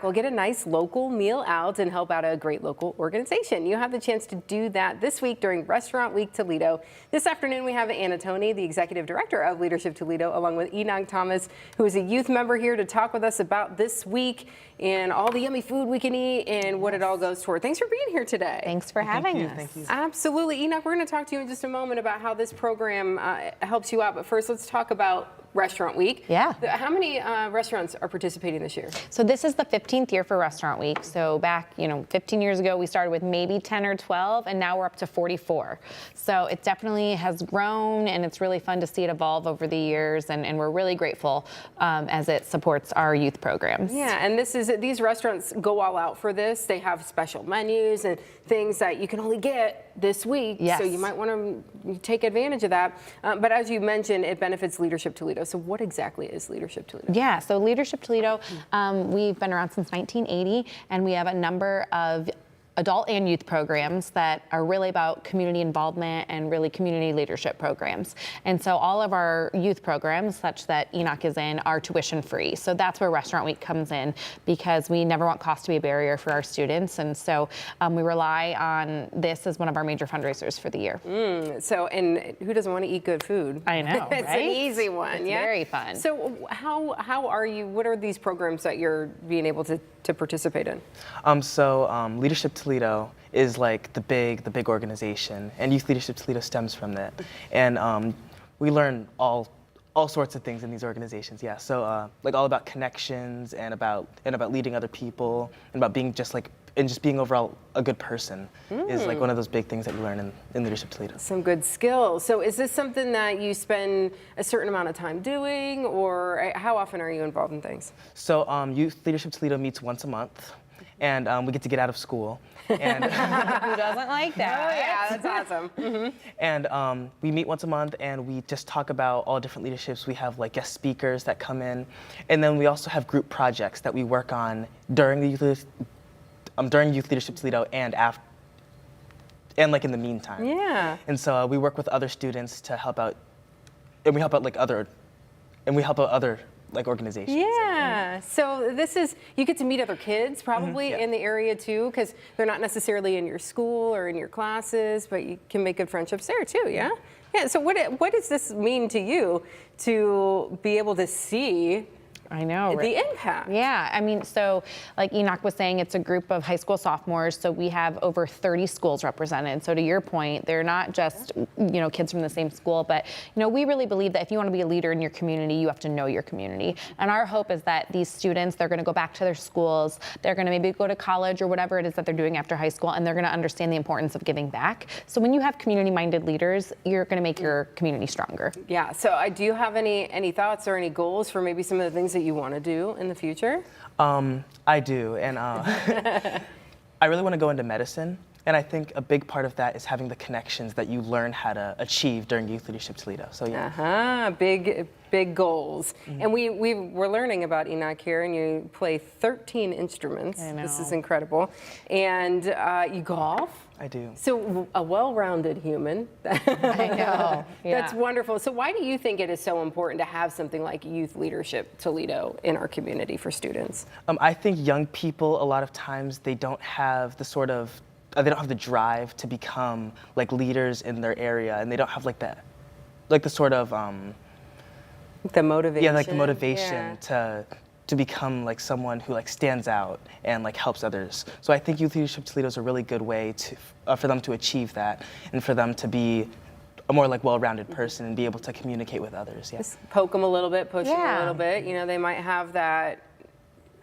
We'll get a nice local meal out and help out a great local organization. You have the chance to do that this week during Restaurant Week Toledo. This afternoon we have Toney, the Executive Director of Leadership Toledo, along with Enoch Thomas, who is a youth member, here to talk with us about this week and all the yummy food we can eat and what it all goes toward. Thanks for being here today. Thanks for having us. Thank you. Absolutely. Enoch, we're going to talk to you in just a moment about how this program helps you out. But first, let's talk about Restaurant Week. Yeah. How many restaurants are participating this year? So this is the 15th year for Restaurant Week. So back, 15 years ago, we started with maybe 10 or 12, and now we're up to 44. So it definitely has grown, and it's really fun to see it evolve over the years, and we're really grateful as it supports our youth programs. Yeah, and these restaurants go all out for this. They have special menus and things that you can only get this week. Yes. So you might want to take advantage of that. But as you mentioned, it benefits Leadership Toledo. So what exactly is Leadership Toledo? Yeah, so Leadership Toledo, we've been around since 1980, and we have a number of adult and youth programs that are really about community involvement and really community leadership programs. And so all of our youth programs, such that Enoch is in, are tuition free. So that's where Restaurant Week comes in, because we never want cost to be a barrier for our students. And so we rely on this as one of our major fundraisers for the year. And who doesn't want to eat good food? I know, It's right? an easy one. It's very fun. So how are you, what are these programs that you're being able to participate in? Leadership Toledo is like the big organization, and Youth Leadership Toledo stems from that. And we learn all sorts of things in these organizations. Yeah, so like all about connections and about leading other people and about being just being overall a good person is like one of those big things that you learn in Leadership Toledo. Some good skills. So is this something that you spend a certain amount of time doing, or how often are you involved in things? So Youth Leadership Toledo meets once a month, and we get to get out of school. And Who doesn't like that? Oh yeah, that's awesome. And we meet once a month, and we just talk about all different leaderships. We have like guest speakers that come in, and then we also have group projects that we work on during Youth Leadership Toledo and after, and like in the meantime. Yeah. And so we work with other students to help out, and we help out other like organizations. Yeah, so you get to meet other kids probably in the area too, because they're not necessarily in your school or in your classes, but you can make good friendships there too, yeah? Yeah, so what does this mean to you to be able to see I know, the impact? Yeah, I mean, so like Enoch was saying, it's a group of high school sophomores, so we have over 30 schools represented. So to your point, they're not just, kids from the same school, but, we really believe that if you want to be a leader in your community, you have to know your community. And our hope is that these students, they're going to go back to their schools, they're going to maybe go to college or whatever it is that they're doing after high school, and they're going to understand the importance of giving back. So when you have community-minded leaders, you're going to make your community stronger. Yeah, so do you have any thoughts or any goals for maybe some of the things that you want to do in the future? I do, and I really want to go into medicine, and I think a big part of that is having the connections that you learn how to achieve during Youth Leadership Toledo. So yeah. Big goals. And we're learning about Enoch here, and you play 13 instruments. I know. This is incredible. And you golf. I do. So a well-rounded human. I know. Yeah. That's wonderful. So why do you think it is so important to have something like Youth Leadership Toledo in our community for students? I think young people, a lot of times, they don't have the drive to become like leaders in their area, and they don't have the sort of The motivation. yeah, like the motivation to become like someone who stands out and helps others. So I think Youth Leadership Toledo is a really good way for them to achieve that, and for them to be a more well-rounded person and be able to communicate with others. Yeah. Just poke them a little bit, push them a Yeah. little bit. They might have that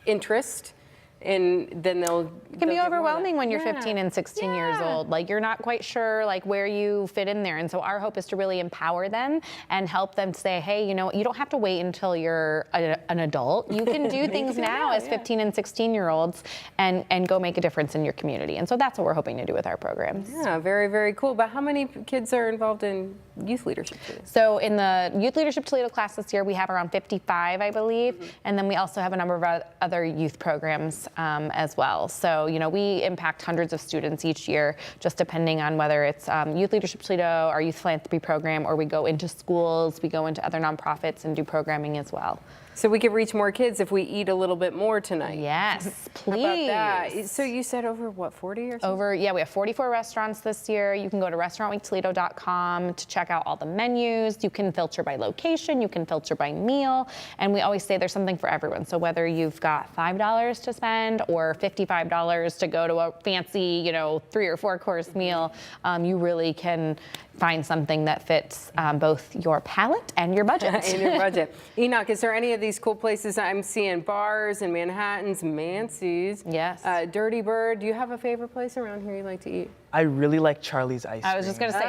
interest, and then It can be overwhelming when you're 15 and 16 years Yeah. old. You're not quite sure where you fit in there. And so our hope is to really empower them and help them say, hey, you don't have to wait until you're an adult. You can do things now as 15 and 16-year-olds and go make a difference in your community. And so that's what we're hoping to do with our programs. Yeah, very, very cool. But how many kids are involved in Youth Leadership Toledo? So in the Youth Leadership Toledo class this year, we have around 55, I believe. And then we also have a number of other youth programs as well. So, we impact hundreds of students each year, just depending on whether it's Youth Leadership Toledo, our youth philanthropy program, or we go into schools, we go into other nonprofits and do programming as well. So we could reach more kids if we eat a little bit more tonight. Yes, How please. about that? So you said over what, 40 or something? Yeah, we have 44 restaurants this year. You can go to restaurantweektoledo.com to check out all the menus. You can filter by location, you can filter by meal, and we always say there's something for everyone. So whether you've got $5 to spend or $55 to go to a fancy, 3 or 4 course meal, you really can find something that fits both your palate and your budget. In your budget. Enoch, is there any of these cool places? I'm seeing bars in Manhattan's, Mancy's. Yes. Dirty Bird. Do you have a favorite place around here you like to eat? I really like Charlie's ice cream. I was just going to say,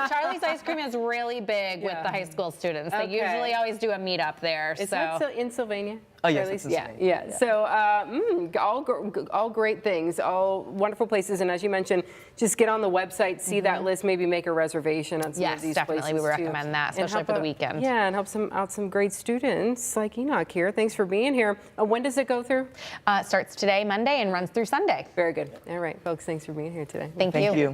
Charlie's ice cream is really big with the high school students. They usually always do a meetup there. Is that still in Sylvania? Oh, yes, Charlie's? it's in Sylvania. Yeah. So all great things, all wonderful places. And as you mentioned, just get on the website, see that list, maybe make a reservation on some of these places. Yes, definitely. We would recommend that, especially for the weekend. Yeah, and help out some great students like Enoch here. Thanks for being here. When does it go through? Starts today, Monday, and runs through Sunday. Very good. All right, folks, thanks for being here today. Thank you.